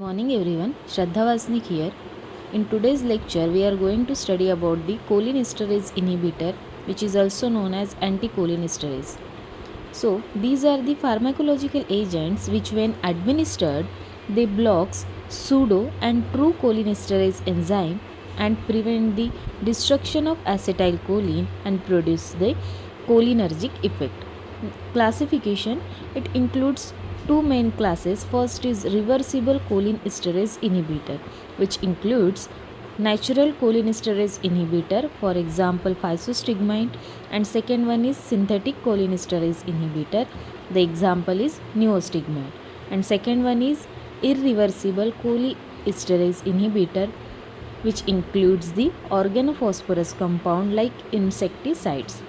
Morning everyone, Shraddha Vasnik here. In today's lecture, we are going to study about the cholinesterase inhibitor, which is also known as anticholinesterase. So, these are the pharmacological agents which, when administered, they blocks pseudo and true cholinesterase enzyme and prevent the destruction of acetylcholine and produce the cholinergic effect. Classification: it includes two main classes. First is reversible cholinesterase inhibitor, which includes natural cholinesterase inhibitor, for example physostigmine, and second one is synthetic cholinesterase inhibitor, the example is neostigmine, and second one is irreversible cholinesterase inhibitor, which includes the organophosphorus compound like insecticides.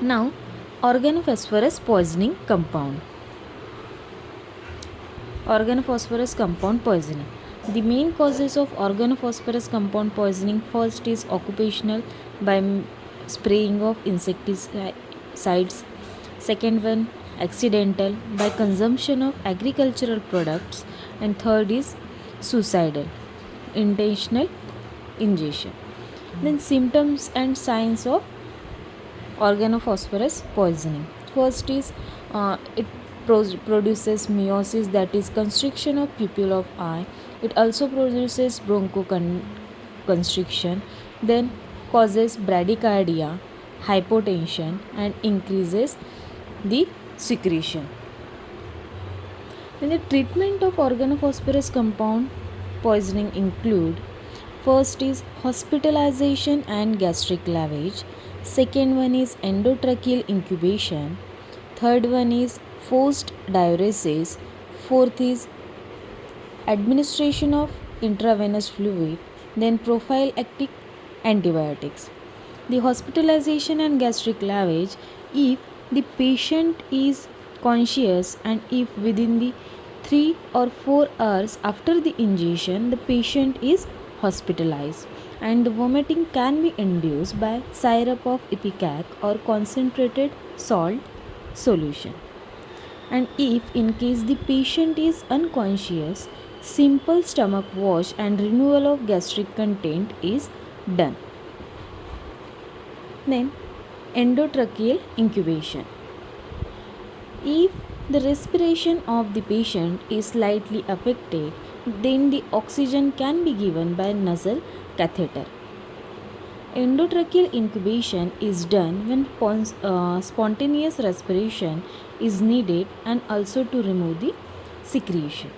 Now, organophosphorus poisoning compound. Organophosphorus compound poisoning. The main causes of organophosphorus compound poisoning: first is occupational, by spraying of insecticides. Second one, accidental, by consumption of agricultural products. And third is suicidal, intentional ingestion. Then symptoms and signs of organophosphorus poisoning. First is it produces meiosis, that is constriction of pupil of eye. It also produces bronchoconstriction, then causes bradycardia, hypotension, and increases the secretion. Then the treatment of organophosphorus compound poisoning include: first is hospitalization and gastric lavage. Second one is endotracheal incubation. Third one is forced diuresis. Fourth is administration of intravenous fluid. Then prophylactic antibiotics. The hospitalization and gastric lavage: if the patient is conscious and if within the 3 or 4 hours after the ingestion the patient is hospitalized, and the vomiting can be induced by syrup of ipecac or concentrated salt solution. And if in case the patient is unconscious, simple stomach wash and removal of gastric content is done. Then endotracheal incubation: if the respiration of the patient is slightly affected, then the oxygen can be given by nasal catheter. Endotracheal incubation is done when spontaneous respiration is needed and also to remove the secretion.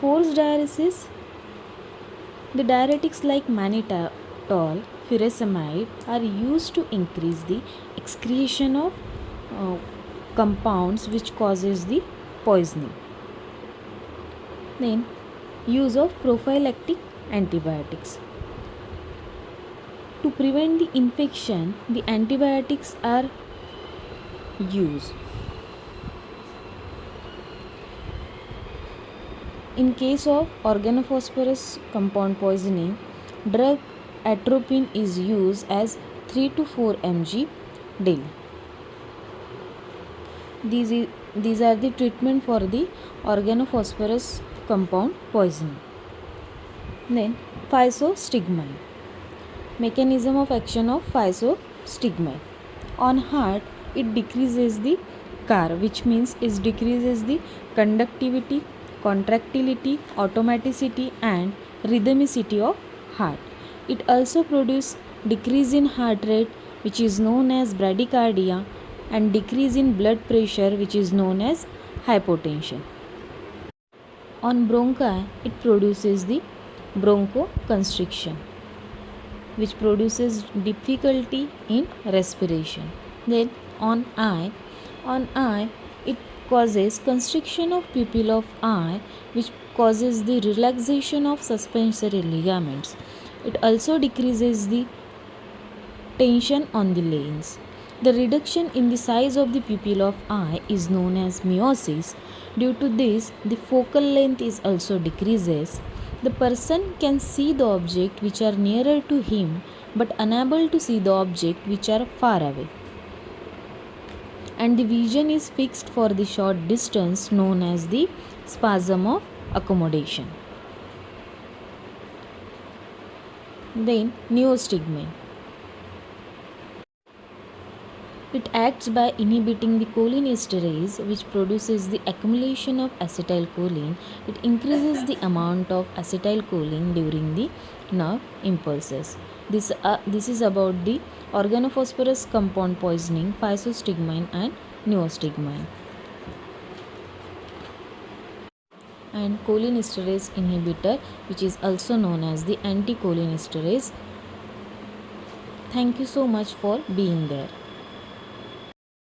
Forced diuresis: the diuretics like mannitol, furosemide are used to increase the excretion of compounds which causes the poisoning. Then use of prophylactic antibiotics. To prevent the infection, the antibiotics are used. In case of organophosphorus compound poisoning, drug atropine is used as 3 to 4 mg daily. These are the treatment for the organophosphorus compound poisoning. Then physostigmine. Mechanism of action of physostigmine: on heart it decreases the CAR, which means it decreases the conductivity, contractility, automaticity, and rhythmicity of heart. It also produces decrease in heart rate, which is known as bradycardia, and decrease in blood pressure, which is known as hypotension. On bronchi it produces the bronchoconstriction, which produces difficulty in respiration. Then on eye it causes constriction of pupil of eye, which causes the relaxation of suspensory ligaments. It also decreases the tension on the lens. The reduction in the size of the pupil of eye is known as meiosis. Due to this, the focal length is also decreases. The person can see the object which are nearer to him but unable to see the object which are far away. And the vision is fixed for the short distance, known as the spasm of accommodation. Then neostigmine. It acts by inhibiting the choline esterase, which produces the accumulation of acetylcholine. It increases the amount of acetylcholine during the nerve impulses. This is about the organophosphorus compound poisoning, physostigmine and neostigmine. And choline esterase inhibitor, which is also known as the anticholinesterase. Thank you so much for being there.